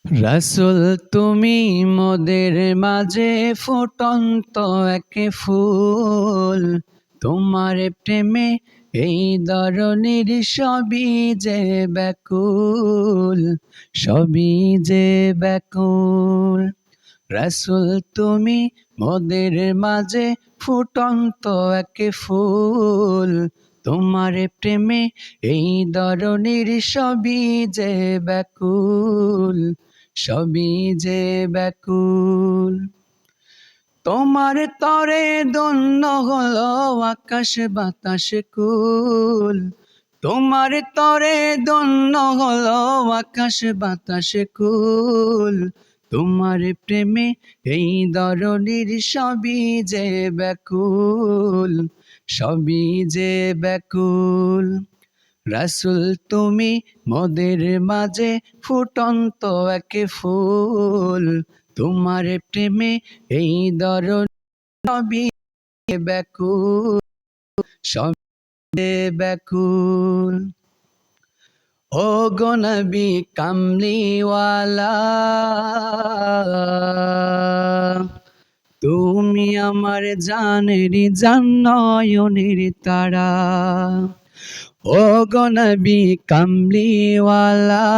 রাসূল তুমি মোদের মাঝে ফুটন্ত এক ফুল, তোমার প্রেমে এই ধরনের সবই যে ব্যাকুল, সবই যে ব্যাকুল। রাসূল তুমি মোদের মাঝে ফুটন্ত এক ফুল, তোমার প্রেমে এই ধরনের সবই যে ব্যাকুল, সবই যে ব্যাকুল। তোমার তরে ধন্য হলো আকাশ বাতাস কুল, তোমার তরে ধন্য হলো আকাশ বাতাস কুল, তোমার প্রেমে এই ধরনের সবই যে ব্যাকুল, সবই যে ব্যাকুল। রাসূল তুমি মোদের মাঝে ফুটন্ত এক ফুল, তোমার প্রেমে এই ধরনের সবই ব্যাকুল, সবই ব্যাকুল। ও গো নবী কামলিওয়ালা, তুমি আমার জানের জান নয়নের তারা। ও গো নবী কামলিওয়ালা,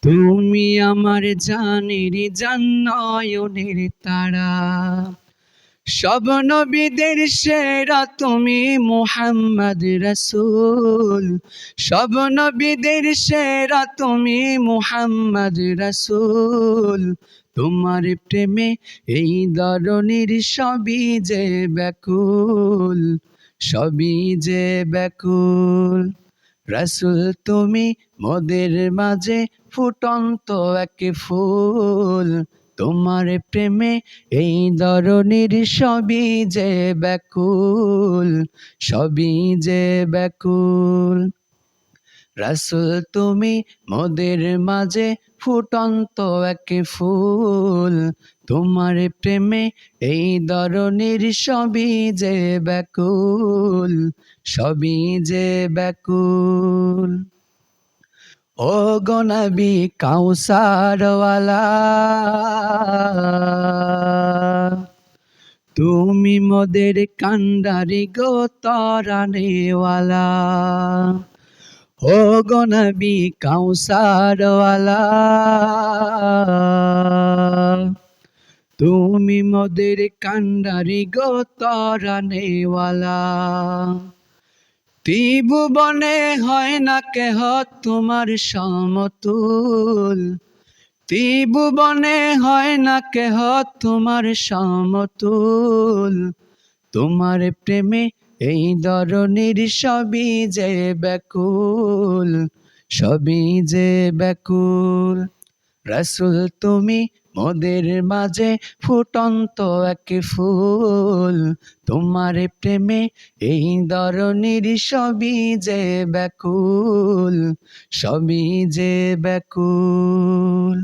তুমি আমার জানের জান নয়নের তারা। সব নবীদের সেরা তুমি মুহাম্মদ রাসূল, সব নবীদের সেরা তুমি মুহাম্মদ রাসূল, তোমার প্রেমে এই ধরনের সবই যে ব্যাকুল, সবই যে ব্যাকুল। রাসূল তুমি মোদের মাঝে ফুটন্ত এক ফুল, তোমার প্রেমে এই ধরনের সবই যে ব্যাকুল, সবই যে ব্যাকুল। রাসূল তুমি মোদের মাঝে ফুটন্ত এক ফুল, তোমার প্রেমে এই ধরনের সবই যে ব্যাকুল, সবই যে ব্যাকুল। ও গো নবী কাউসারওয়ালা, তুমি মোদের কান্ডারি গো তরানেওয়ালা। ও গো নবী কাউসারওয়ালা, তুমি মোদের কান্ডারি গো তরানেওয়ালা। ত্রিভুবনে হয় না কেহ তোমার সমতুল, ত্রিভুবনে হয় না কেহ তোমার সমতুল, তোমার প্রেমে এই ধরনের সবই যে ব্যাকুল, সবই যে ব্যাকুল। রাসূল তুমি মোদের মাঝে ফুটন্ত এক ফুল, তোমার প্রেমে এই ধরনের সবই যে ব্যাকুল, সবই যে ব্যাকুল।